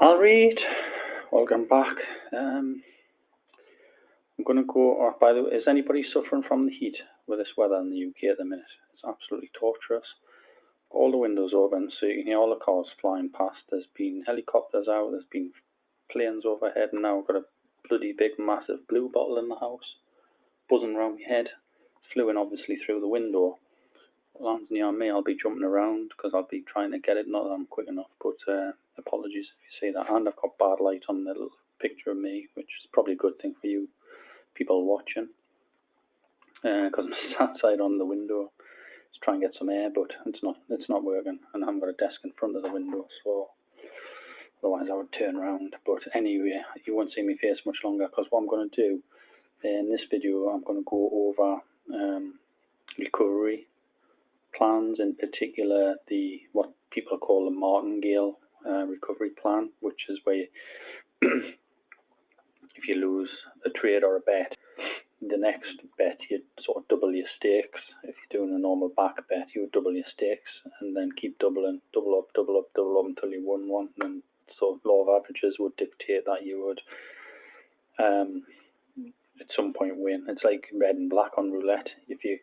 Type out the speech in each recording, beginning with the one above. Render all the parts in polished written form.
I'll read. Welcome back. I'm going to go. By the way, is anybody suffering from the heat with this weather in the UK at the minute? It's absolutely torturous. All the windows open so you can hear all the cars flying past. There's been helicopters out, there's been planes overhead, and now I've got a bloody big massive blue bottle in the house buzzing around my head. It's flew in obviously through the window. It lands near me, I'll be jumping around because I'll be trying to get it. Not that I'm quick enough, but apologies if you see that. And I've got bad light on the little picture of me, which is probably a good thing for you people watching, because I'm sat side on the window to try and get some air, but it's not working, and I haven't got a desk in front of the window, so otherwise I would turn around. But anyway, you won't see my face much longer, because what I'm going to do in this video, I'm going to go over recovery plans, in particular the what people call the martingale recovery plan, which is where if you lose a trade or a bet, the next bet you sort of double your stakes. If you're doing a normal back bet, you would double your stakes and then keep doubling, double up until you won one. And so law of averages would dictate that you would at some point win. It's like red and black on roulette. If you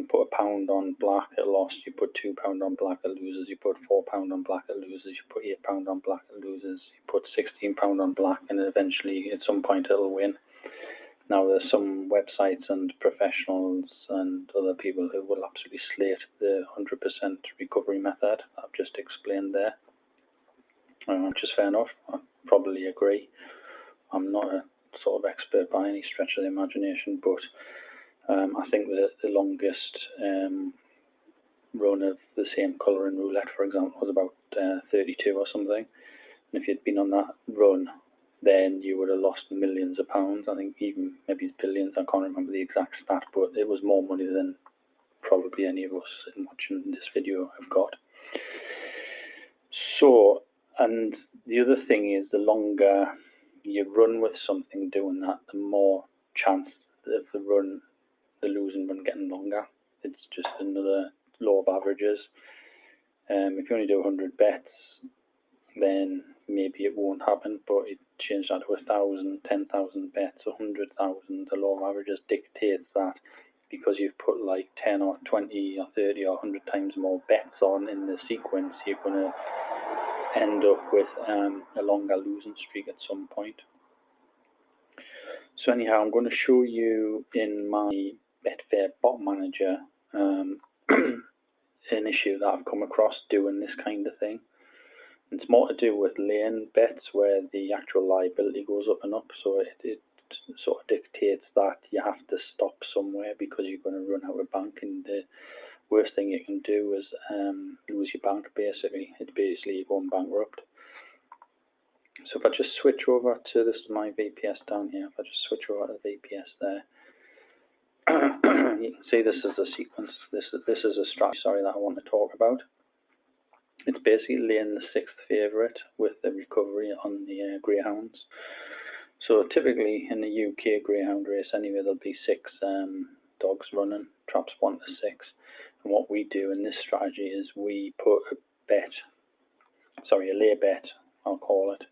put £1 on black, it lost. You put £2 on black, it loses. You put £4 on black, it loses. You put £8 on black, it loses. You put £16 on black, and eventually, at some point, it'll win. Now, there's some websites and professionals and other people who will absolutely slate the 100% recovery method I've just explained there, which is fair enough. I probably agree. I'm not a sort of expert by any stretch of the imagination, but I think the longest run of the same colour in roulette, for example, was about 32 or something. And if you'd been on that run, then you would have lost millions of pounds. I think even maybe billions. I can't remember the exact stat, but it was more money than probably any of us watching this video have got. So, and the other thing is, the longer you run with something doing that, the more chance of the losing run getting longer. It's just another law of averages. If you only do 100 bets, then maybe it won't happen, but it changed that to 1,000, 10,000 bets, 100,000. The law of averages dictates that because you've put like 10 or 20 or 30 or 100 times more bets on in the sequence, you're going to end up with a longer losing streak at some point. So anyhow, I'm going to show you in my Betfair bot manager an issue that I've come across doing this kind of thing. It's more to do with laying bets where the actual liability goes up and up, so it sort of dictates that you have to stop somewhere because you're going to run out of bank, and the worst thing you can do is lose your bank, basically. It's basically you're going bankrupt. So if I just switch over to, this is my VPS down here, if I just switch over to VPS there, you can see this is the sequence, this is a strategy, that I want to talk about. It's basically laying the sixth favourite with the recovery on the greyhounds. So typically in the UK greyhound race anyway, there'll be 6 dogs running, traps 1 to 6. And what we do in this strategy is we put a lay bet, I'll call it.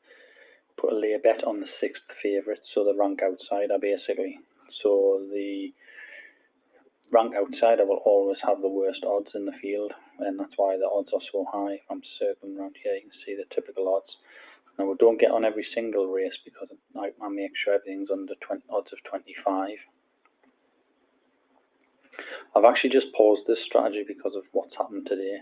Put a lay bet on the 6th favourite, so the rank outsider basically. So the rank outsider will always have the worst odds in the field, and that's why the odds are so high. If I'm circling around here, you can see the typical odds. Now, we don't get on every single race because I make sure everything's under odds of 25. I've actually just paused this strategy because of what's happened today,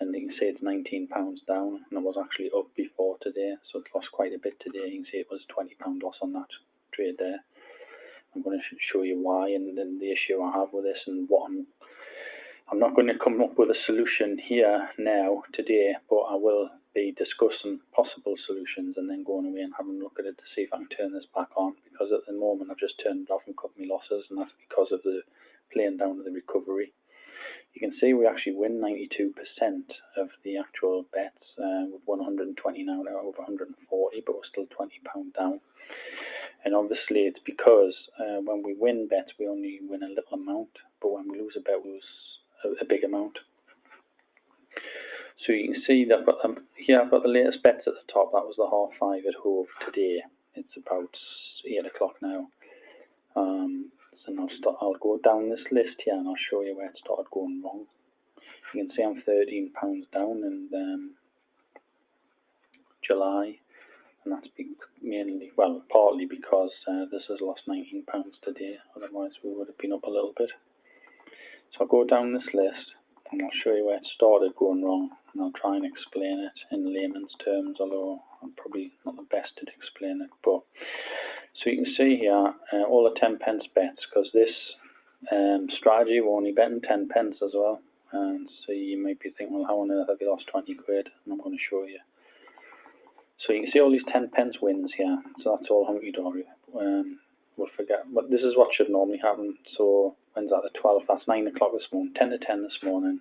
and you can see it's £19 down, and it was actually up before today, so it lost quite a bit today. You can see it was £20 loss on that trade there. I'm going to show you why and then the issue I have with this, and what I'm not going to come up with a solution here now today, but I will be discussing possible solutions and then going away and having a look at it to see if I can turn this back on, because at the moment I've just turned it off and cut my losses, and that's because of the playing down of the recovery. You can see we actually win 92% of the actual bets, with 120 now out of 140, but we're still £20 down. And obviously it's because when we win bets, we only win a little amount, but when we lose a bet, we lose a big amount. So you can see that I've got here I've got the latest bets at the top. That was the 5:30 at Hove today. It's about 8 o'clock now. So now I'll go down this list here and I'll show you where it started going wrong. You can see I'm £13 down in July, and that's mainly, well, partly because this has lost £19 today. Otherwise we would have been up a little bit. So I'll go down this list and I'll show you where it started going wrong, and I'll try and explain it in layman's terms, although I'm probably not the best at explaining it. But so you can see here all the 10 pence bets, because this strategy we're only betting 10 pence as well. And so you might be thinking, well, how on earth have you lost 20 quid? And I'm going to show you. So you can see all these 10 pence wins here. So that's all hunky-dory. We'll forget, but this is what should normally happen. So when's that? The 12th. That's 9 o'clock this morning. 10 to 10 this morning.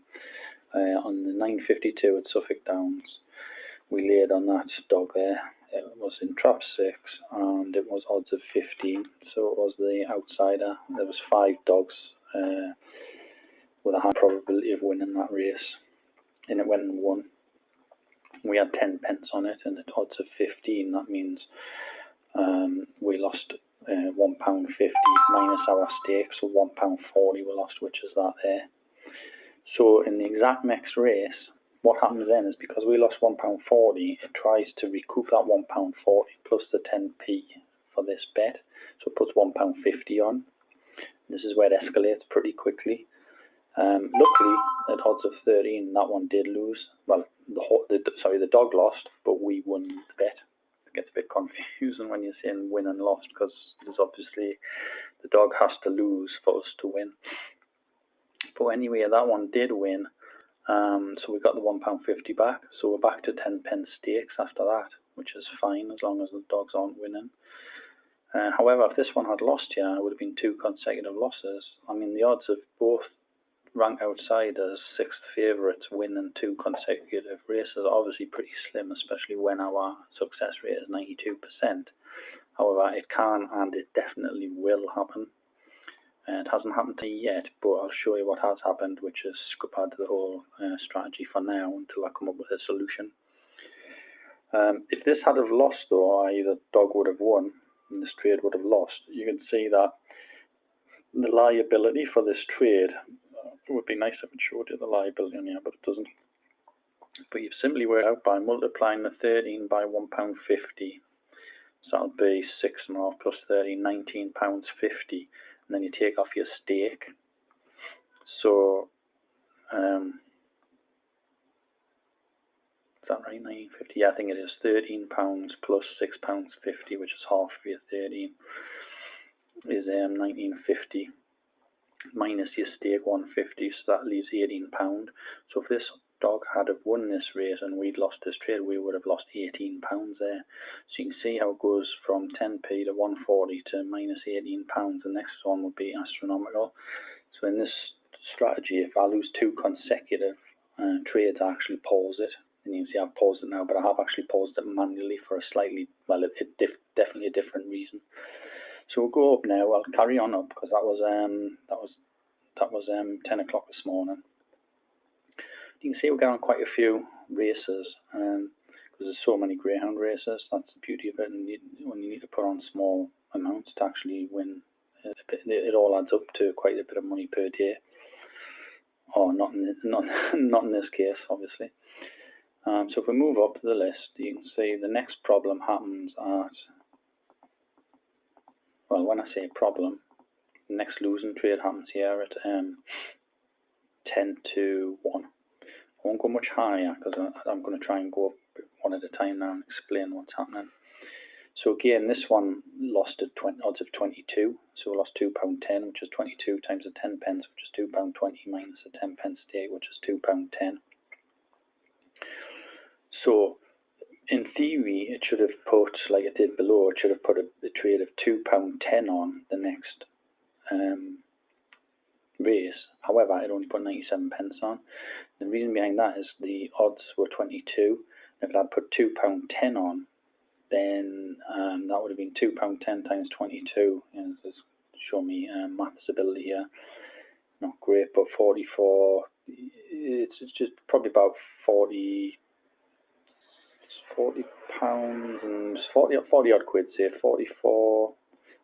On the 9:52 at Suffolk Downs, we laid on that dog there. It was in trap 6 and it was odds of 15. So it was the outsider. There was 5 dogs with a high probability of winning that race, and it went and won. We had 10 pence on it, and at odds of 15, that means we lost £1.50 minus our stake, so £1.40 we lost, which is that there. So in the exact next race, what happens then is, because we lost £1.40, it tries to recoup that £1.40 plus the 10p for this bet, so it puts £1.50 on. This is where it escalates pretty quickly. Luckily, at odds of 13, that one did lose. Well, the dog lost, but we won the bet. It gets a bit confusing when you're saying win and lost, because there's obviously the dog has to lose for us to win. But anyway, that one did win. So we got the £1.50 back. So we're back to 10 pence stakes after that, which is fine as long as the dogs aren't winning. However, if this one had lost here, it would have been 2 consecutive losses. I mean, the odds of both rank outsiders, 6th favourites, winning 2 consecutive races are obviously pretty slim, especially when our success rate is 92%. However, it can and it definitely will happen. It hasn't happened to me yet, but I'll show you what has happened, which is scuppered the whole strategy for now until I come up with a solution. If this had have lost, though, i.e. the dog would have won and this trade would have lost, you can see that the liability for this trade, it would be nice if it showed you the liability on here, but it doesn't. But you've simply worked out by multiplying the 13 by £1.50. So that'll be 6.5 plus 13, £19.50. And then you take off your stake. So, is that right, 19.50? Yeah, I think it is £13 plus £6.50, which is half of your 13, is £19.50. Minus your stake £1.50, so that leaves £18. So if this dog had have won this race and we'd lost this trade, we would have lost £18 there. So you can see how it goes from 10p to 140 to minus £18. The next one would be astronomical. So in this strategy, if I lose 2 consecutive trades, I actually pause it. And you can see I've paused it now, but I have actually paused it manually for a slightly, well, definitely a different reason. So we'll go up now. I'll carry on up because that was 10 o'clock this morning. You can see we're getting quite a few races because there's so many greyhound races. That's the beauty of it. And when you need to put on small amounts to actually win, it all adds up to quite a bit of money per day. Or not in this case, obviously. So if we move up the list, you can see the next problem happens at, well, when I say problem, the next losing trade happens here at 10 to 1. I won't go much higher because I'm going to try and go up one at a time now and explain what's happening. So again, this one lost at odds of 22, so we lost £2.10, which is 22 times the 10 pence, which is £2.20 minus the 10 pence stake, which is £2.10. So in theory, it should have put, like it did below, it should have put a trade of £2.10 on the next race. However, it only put 97 pence on. The reason behind that is the odds were 22. If I'd put £2.10 on, then that would have been £2.10 times 22. And just show me maths ability here. not great, but 44, it's just probably about 40 pounds and 40 odd quid, say 44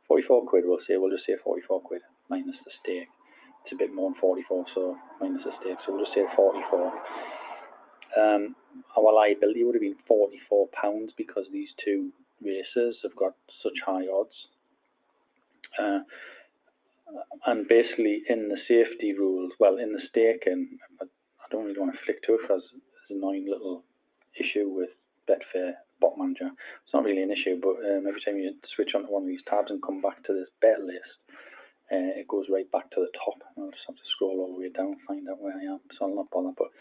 quid, we'll just say 44 quid minus the stake. It's a bit more than 44, so minus the stake, so we'll just say 44. Our liability would have been £44 because these two races have got such high odds. And basically in the safety rules, well, in the staking, I don't really want to flick to it because there's an annoying little issue with Betfair Bot Manager. It's not really an issue, but every time you switch onto one of these tabs and come back to this bet list, it goes right back to the top. I'll just have to scroll all the way down, find out where I am, so I'll not bother. But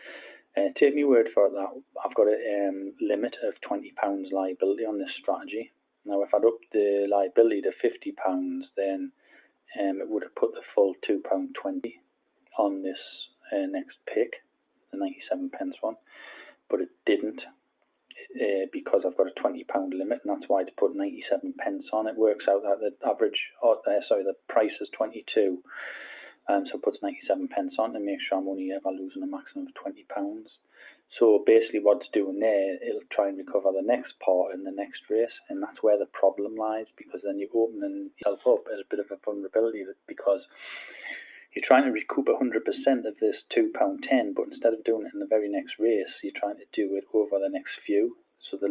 take me word for it that I've got a limit of £20 liability on this strategy. Now, if I'd up the liability to £50, then it would have put the full £2.20 on this next pick, the 97 pence one, but it didn't because I've got a £20 limit, and that's why to put 97 pence on. It works out that the average, the price is 22, so it puts 97 pence on to make sure I'm only ever losing a maximum of £20. So basically what it's doing there, it'll try and recover the next part in the next race, and that's where the problem lies, because then you're opening yourself up as a bit of a vulnerability, because you're trying to recoup 100% of this £2.10, but instead of doing it in the very next race, you're trying to do it over the next few. So the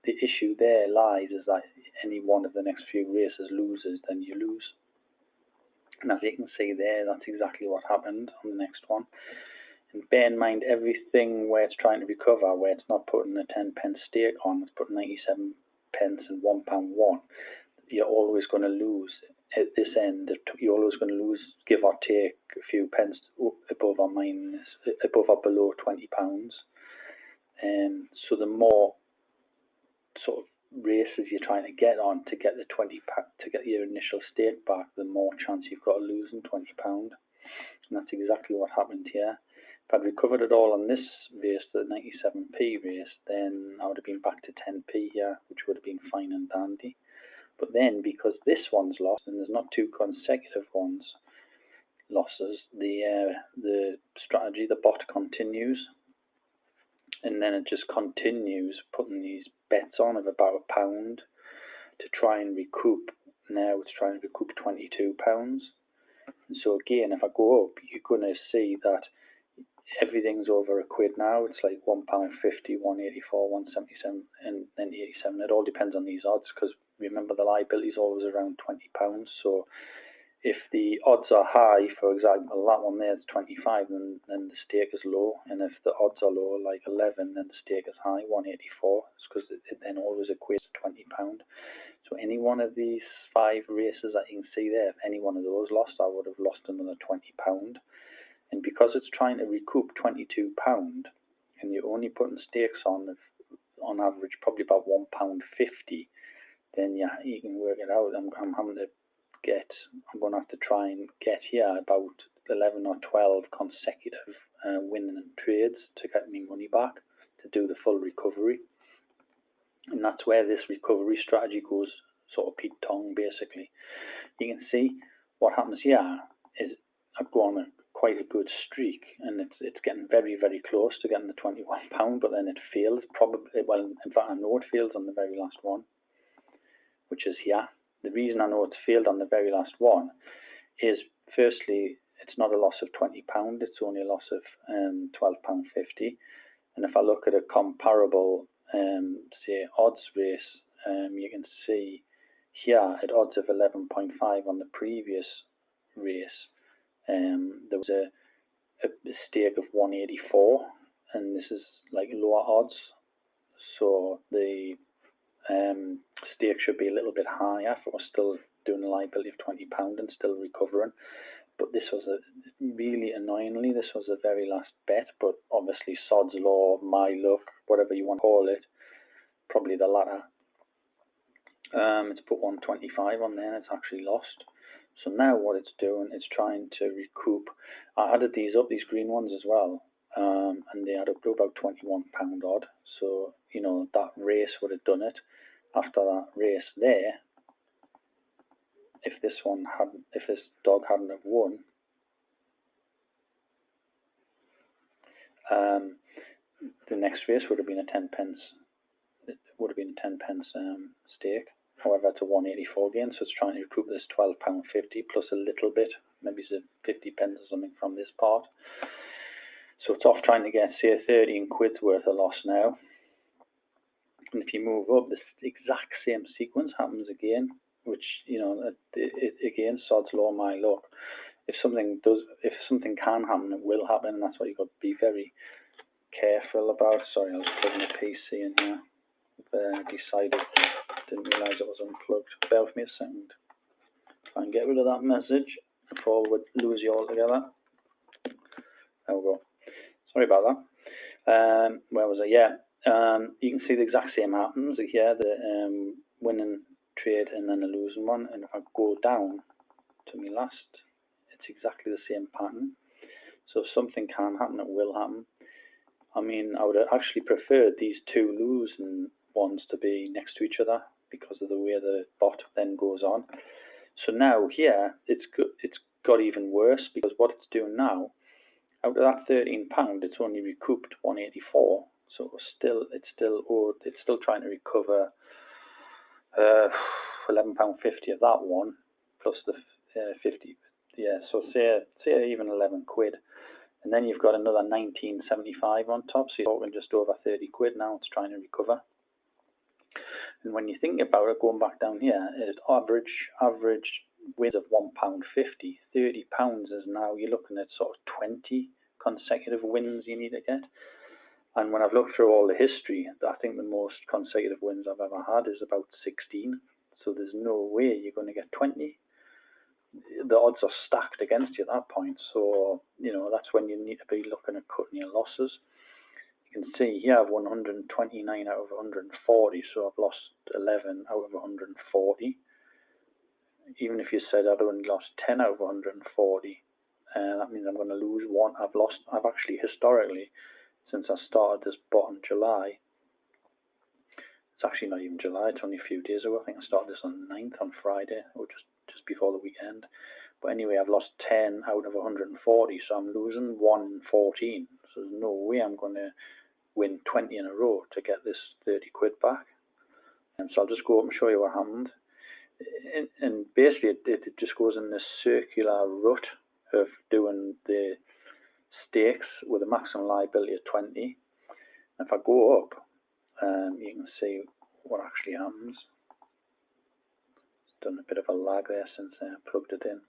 issue there lies is that any one of the next few races loses, then you lose. And as you can see there, that's exactly what happened on the next one. And bear in mind, everything where it's trying to recover, where it's not putting a 10 pence stake on, it's putting 97 pence and £1.1, you're always going to lose at this end. You're always going to lose, give or take, a few pence above or below £20. So the more sort of races you're trying to get on to get the to get your initial stake back, the more chance you've got of losing £20. And that's exactly what happened here. If I'd recovered it all on this race, the 97p race, then I would have been back to 10p here, which would have been fine and dandy. But then, because this one's lost, and there's not two consecutive ones losses, the strategy, the bot continues, and then it just continues putting these bets on of about £1 to try and recoup. Now it's trying to recoup £22. And so again, if I go up, you're going to see that everything's over a quid now. It's like £1.50, 184, 177, and then 87. It all depends on these odds, because remember the liability is always around £20. So if the odds are high, for example, that one there is 25, then the stake is low. And if the odds are low, like 11, then the stake is high, 184. It's because it then always equates to £20. So any one of these 5 races that you can see there, if any one of those lost, I would have lost another £20. And because it's trying to recoup £22, and you're only putting stakes on average probably about £1.50, then you can work it out. I'm going to have to try and get here about 11 or 12 consecutive winning trades to get me money back to do the full recovery. And that's where this recovery strategy goes sort of Pete Tong, basically. You can see what happens here is I've gone quite a good streak, and it's getting very, very close to getting the £21, but then it fails probably. Well, in fact, I know it fails on the very last one, which is here. The reason I know it's failed on the very last one is, firstly, it's not a loss of £20, it's only a loss of £12.50. And if I look at a comparable, say, odds race, you can see here at odds of 11.5 on the previous race, there was a stake of 184, and this is like lower odds, so the stake should be a little bit higher if it was still doing a liability of £20 and still recovering. But this was really annoyingly, this was the very last bet, but obviously sod's law, my luck, whatever you want to call it, probably the latter. It's put 125 on there and it's actually lost. So now what it's doing is trying to recoup. I added these up, these green ones as well, and they add up to about £21 odd. So, you know, that race would have done it. After that race there, if this dog hadn't have won, the next race would have been a 10 pence. It would have been a 10 pence stake. However, it's a 184 gain, so it's trying to recoup this £12.50 plus a little bit, maybe it's 50 pence or something from this part. So it's off trying to get, say, 13 quid's worth of loss now. And if you move up, this exact same sequence happens again, which, you know, it again, sod's law, my luck. If something can happen, it will happen, and that's what you've got to be very careful about. Sorry, I was plugging a PC in here. Decided, didn't realise it was unplugged. Bear with me a second. Try and get rid of that message before we lose you all together. There we go. Sorry about that. Where was I? Yeah. You can see the exact same happens here, the winning trade and then a losing one. And if I go down to my last, it's exactly the same pattern. So if something can happen, it will happen. I mean, I would actually prefer these two losing ones to be next to each other because of the way the bot then goes on. So now here, it's got even worse, because what it's doing now, out of that £13, it's only recouped 184. So it's still trying to recover £11.50 of that one, plus the 50. Yeah, so say even 11 quid. And then you've got another 19.75 on top, so you're talking just over 30 quid now. It's trying to recover. And when you think about it, going back down here, it's average wins of £1.50. £30 is now, you're looking at sort of 20 consecutive wins you need to get. And when I've looked through all the history, I think the most consecutive wins I've ever had is about 16. So there's no way you're going to get 20. The odds are stacked against you at that point. So, you know, that's when you need to be looking at cutting your losses. You can see here I've won 129 out of 140, so I've lost 11 out of 140. Even if you said I'd only lost 10 out of 140, that means I'm going to lose one. I've actually historically, since I started this bot in July, it's actually not even July, it's only a few days ago. I think I started this on the 9th on Friday, or just before the weekend. But anyway, I've lost 10 out of 140, so I'm losing 114. So there's no way I'm going to win 20 in a row to get this 30 quid back. And so I'll just go up and show you what happened. And basically, it just goes in this circular rut of doing the stakes with a maximum liability of 20. And if I go up, you can see what actually happens. Done a bit of a lag there since I plugged it in.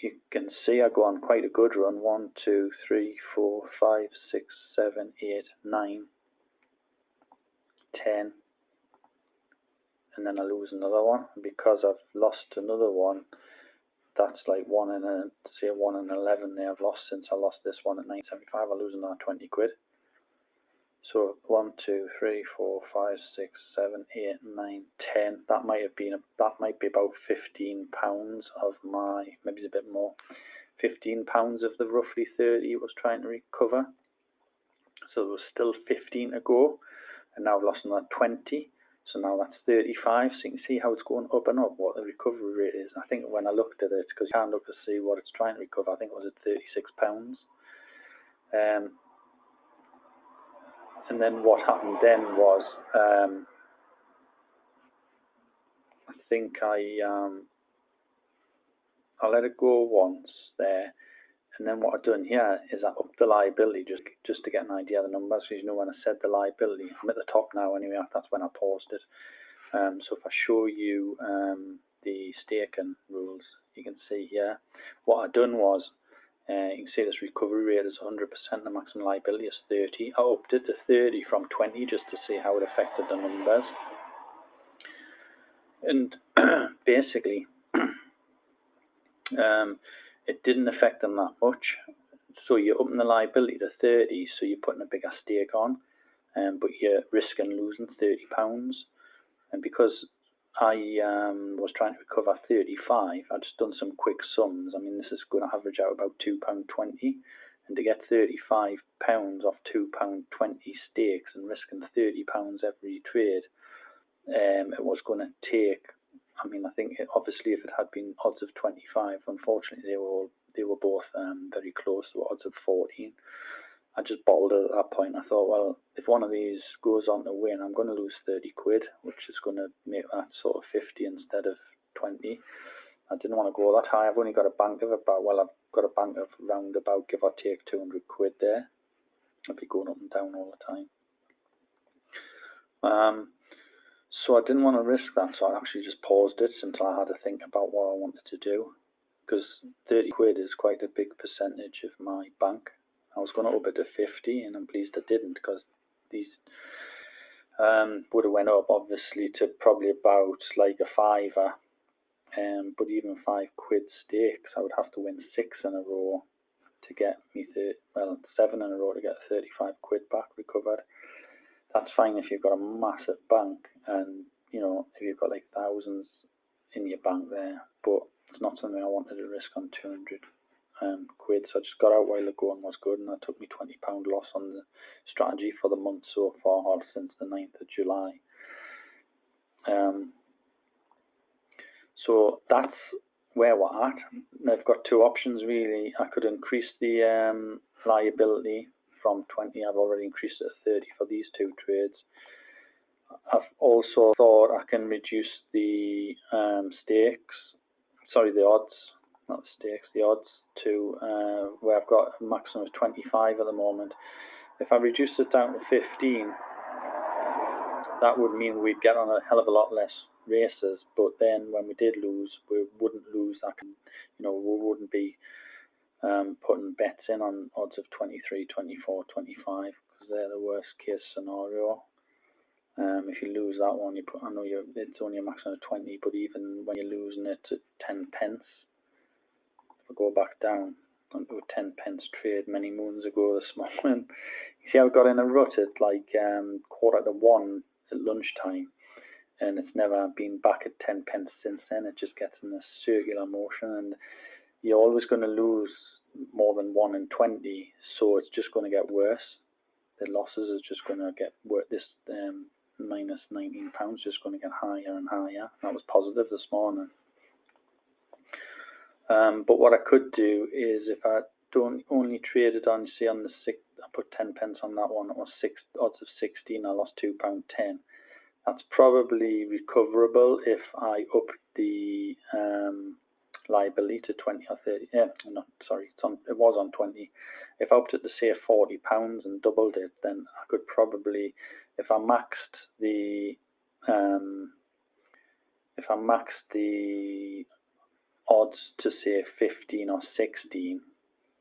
You can see I go on quite a good run. 1, 2, 3, 4, 5, 6, 7, 8, 9, 10, and then I lose another one. And because I've lost another one, that's like 1 in 11 there I've lost since I lost this one at 9.75. I lose another 20 quid. So 1, 2, 3, 4, 5, 6, 7, 8, 9, 10. That might be about £15 of my, maybe it's a bit more, £15 of the roughly 30 it was trying to recover. So there was still 15 to go, and now I've lost another 20. So now that's 35. So you can see how it's going up and up, what the recovery rate is. I think when I looked at it, because you can't look to see what it's trying to recover, I think it was at £36. And then what happened then was, I think I let it go once there, and then what I've done here is I upped the liability just to get an idea of the numbers. So you know, when I said the liability, I'm at the top now anyway. That's when I paused it. So if I show you the staking rules, you can see here what I've done was, you can see this recovery rate is 100%, the maximum liability is 30. I upped it to 30 from 20 just to see how it affected the numbers. And basically, it didn't affect them that much. So you're upping the liability to 30, so you're putting a bigger stake on, but you're risking losing £30. And because I was trying to recover 35, I just done some quick sums. I mean, this is going to average out about £2.20, and to get £35 off £2.20 stakes and risking £30 every trade, it was going to take. I mean, I think obviously if it had been odds of 25, unfortunately they were both very close to odds of 14. I just bottled it at that point. I thought, well, if one of these goes on to win, I'm going to lose 30 quid, which is going to make that sort of 50 instead of 20. I didn't want to go that high. I've only got a bank of about, well, I've got a bank of round about, give or take, 200 quid there. I'll be going up and down all the time. So I didn't want to risk that, so I actually just paused it until I had to think about what I wanted to do, because 30 quid is quite a big percentage of my bank. I was going to up it to 50, and I'm pleased I didn't, because these would have went up, obviously, to probably about like a fiver, but even 5 quid stakes, I would have to win 6 in a row to get me 7 in a row to get 35 quid back recovered. That's fine if you've got a massive bank, and if you've got like thousands in your bank there, but it's not something I wanted to risk on 200 quid. So I just got out while the going was good, and that took me £20 loss on the strategy for the month so far, or since the 9th of July. So that's where we're at. I've got 2 options really. I could increase the liability from 20. I've already increased it to 30 for these 2 trades. I've also thought I can reduce the the odds, not the stakes, the odds to where I've got a maximum of 25 at the moment. If I reduce it down to 15, that would mean we'd get on a hell of a lot less races, but then when we did lose, we wouldn't lose that, we wouldn't be putting bets in on odds of 23, 24, 25, because they're the worst case scenario. If you lose that one, I know it's only a maximum of 20, but even when you're losing it to 10 pence, if I go back down onto a 10 pence trade many moons ago this morning, you see how I got in a rut at like 1:15 at lunchtime, and it's never been back at 10 pence since then. It just gets in this circular motion, and you're always going to lose more than 1 in 20, so it's just going to get worse. The losses is just going to get worse. This minus £19 just going to get higher and higher. That was positive this morning. But what I could do is, if I don't only trade it on, say on the 6th, I put 10 pence on that one, or odds of 16, I lost £2.10. That's probably recoverable if I up the liability to 20 or 30. It was on 20. If I upped it to say £40 and doubled it, then I could probably, if I maxed the odds to say 15 or 16,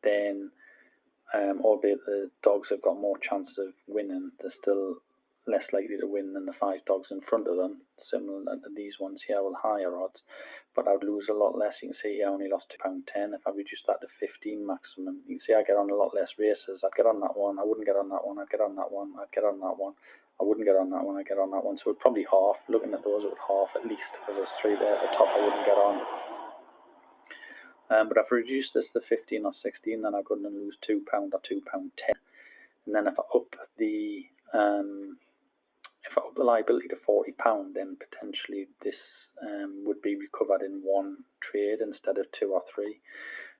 then albeit the dogs have got more chance of winning, they're still less likely to win than the 5 dogs in front of them, similar to these ones here with higher odds, but I'd lose a lot less. You can see here I only lost £2.10. If I reduced that to 15 maximum, you can see I get on a lot less races. I'd get on that one, I wouldn't get on that one, I'd get on that one, I'd get on that one, I wouldn't get on that one, I'd get on that one. So it'd probably half. Looking at those, it would half at least, because there's 3 there at the top I wouldn't get on. But if I reduce this to 15 or 16, then I'm going to lose £2 or £2.10. And then if I up the liability to £40, then potentially this would be recovered in 1 trade instead of 2 or 3.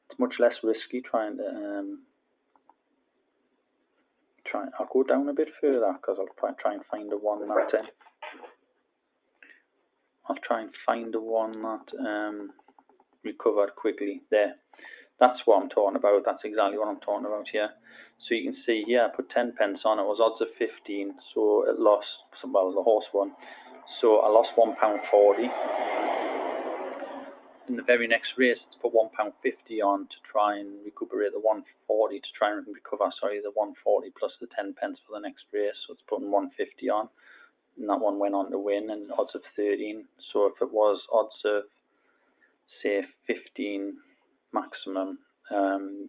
It's much less risky trying to I'll go down a bit further, because I'll try and find the one that recovered quickly. There, that's what I'm talking about. That's exactly what I'm talking about here. So you can see here, I put 10 pence on. It was odds of 15, so it lost. Well, the horse won, so I lost £1.40. In the very next race, to put £1.50 on to try and recuperate the 140, to try and recover, the 140 plus the 10 pence for the next race. So it's putting 150 on, and that one went on to win, and odds of 13. So if it was odds of, say, 15 maximum,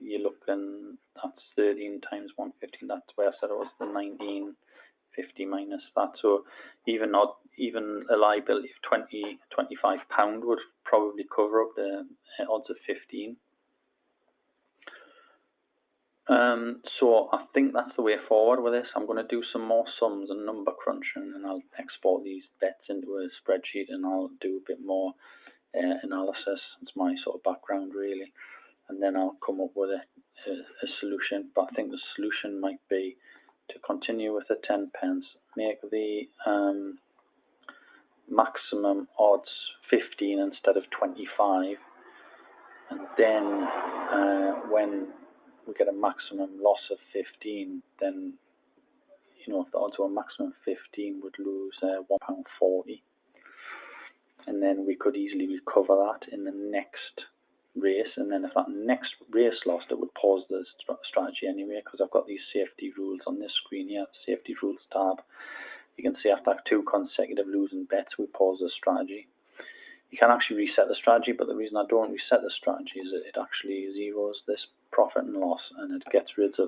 you're looking, that's 13 times 150. That's where I said it was the 1950 minus that. So even a liability of £25 would probably cover up the odds of 15. So I think that's the way forward with this. I'm going to do some more sums and number crunching, and I'll export these bets into a spreadsheet, and I'll do a bit more analysis. It's my sort of background really, and then I'll come up with a solution, but I think the solution might be to continue with the 10 pence, make the maximum odds 15 instead of 25, and then when we get a maximum loss of 15, then if the odds were maximum 15, would lose £1.40, and then we could easily recover that in the next race. And then if that next race lost, it would pause the strategy anyway, because I've got these safety rules on this screen here, safety rules tab. You can see after 2 consecutive losing bets, we pause the strategy. You can actually reset the strategy, but the reason I don't reset the strategy is that it actually zeroes this profit and loss, and it gets rid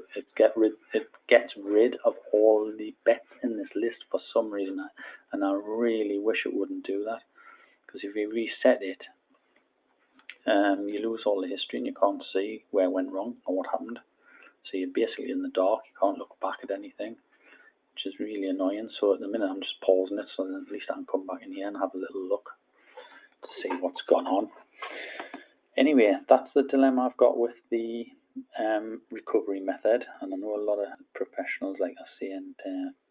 of all the bets in this list for some reason, and I really wish it wouldn't do that, because if you reset it, you lose all the history and you can't see where it went wrong or what happened. So you're basically in the dark. You can't look back at anything, which is really annoying. So at the minute I'm just pausing it, so at least I can come back in here and have a little look to see what's gone on. Anyway, that's the dilemma I've got with the recovery method, and I know a lot of professionals, like I say, and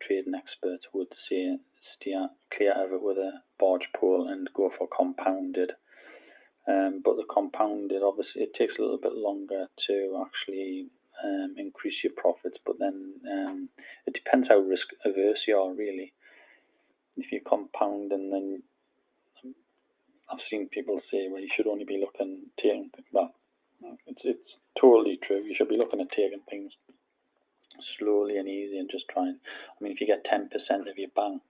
trading experts would say steer clear of it with a barge pole and go for compounded. But the compounded, obviously, it takes a little bit longer to actually increase your profits, but then it depends how risk averse you are, really. If you compound, and then I've seen people say, well, you should only be taking, well, it's totally true. You should be looking at taking things slowly and easy and just trying. I mean, if you get 10% of your bank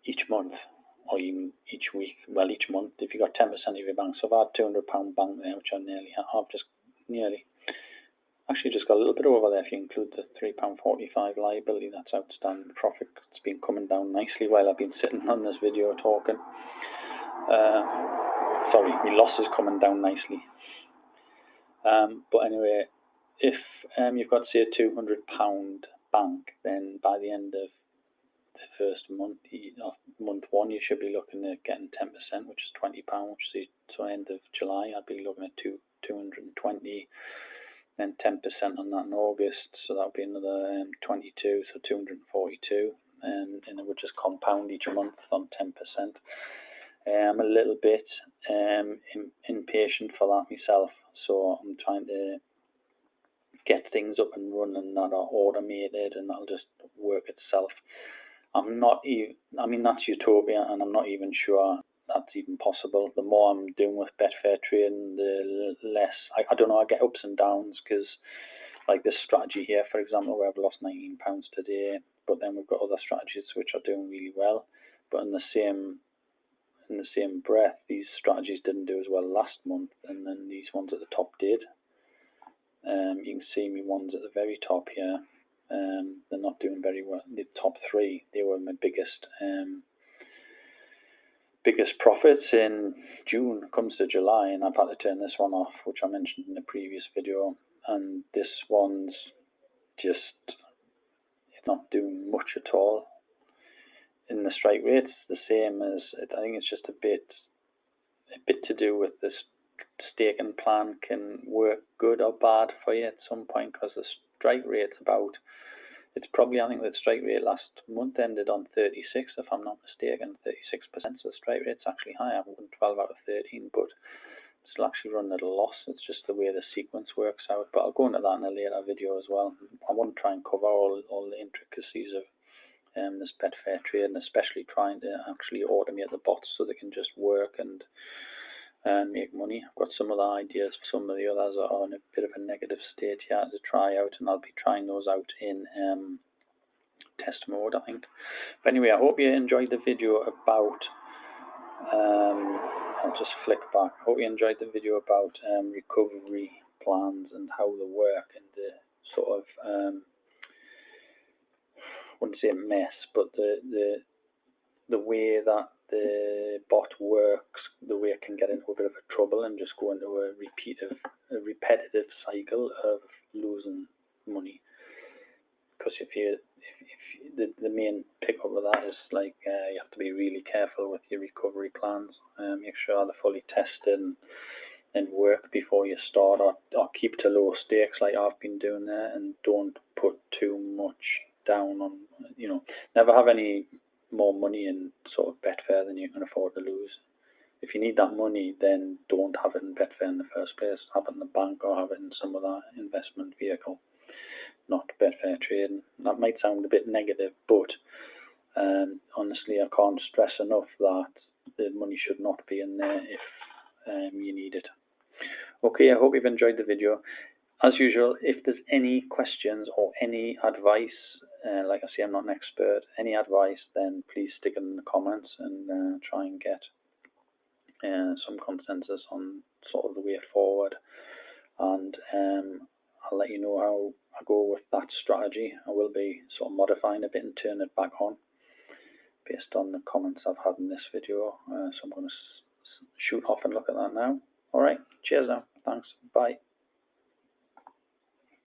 each month, or even each week, well, each month, if you got 10% of your bank, so if I had £200 bank there, which I've just got a little bit over there if you include the £3.45 liability that's outstanding. The profit's been coming down nicely while I've been sitting on this video talking. Sorry, my loss is coming down nicely. But anyway, if you've got, say, a £200 bank, then by the end of the first month, month 1, you should be looking at getting 10%, which is £20. So end of July, I'd be looking at 220, then 10% on that in August, so that would be another 22, so 242, and it would just compound each month on 10%. I'm a little bit impatient for that myself, so I'm trying to get things up and running that are automated and that'll just work itself. That's utopia, and I'm not even sure that's even possible. The more I'm doing with Betfair trading, the less, I don't know, I get ups and downs, because like this strategy here, for example, where I've lost £19 today, but then we've got other strategies which are doing really well, but in the same breath, these strategies didn't do as well last month, and then these ones at the top did. You can see me ones at the very top here, they're not doing very well. The top 3, they were my biggest profits in June. Comes to July, and I've had to turn this one off, which I mentioned in the previous video, and this one's just, it's not doing much at all. In the strike rates, the same as, I think it's just a bit to do with this staking plan can work good or bad for you at some point, because the strike rate's about, it's probably, I think the strike rate last month ended on 36, if I'm not mistaken, 36%, so the strike rate's actually high. I've won 12 out of 13, but still actually running at a loss. It's just the way the sequence works out, but I'll go into that in a later video as well. I want to try and cover all the intricacies of this Betfair trade, and especially trying to actually automate the bots so they can just work and make money. I've got some other ideas for some of the others that are in a bit of a negative state here to try out, and I'll be trying those out in test mode, I think. But anyway, I hope you enjoyed the video about I'll just flick back. I hope you enjoyed the video about recovery plans and how they work, and the sort of I wouldn't say a mess, but the way that the bot works, the way it can get into a bit of a trouble and just go into a repetitive cycle of losing money. Because the main pickup of that is like you have to be really careful with your recovery plans. Make sure they're fully tested, and and work before you start, or keep to low stakes like I've been doing there, and don't put too much down on, never have any more money in sort of Betfair than you can afford to lose. If you need that money, then don't have it in Betfair in the first place. Have it in the bank or have it in some other investment vehicle, not Betfair trading. That might sound a bit negative, but honestly, I can't stress enough that the money should not be in there if you need it. Okay, I hope you've enjoyed the video. As usual, if there's any questions or any advice, like I say, I'm not an expert, any advice, then please stick it in the comments and try and get some consensus on sort of the way forward. And I'll let you know how I go with that strategy. I will be sort of modifying a bit and turn it back on based on the comments I've had in this video. So I'm going to shoot off and look at that now. Alright, cheers now. Thanks. Bye.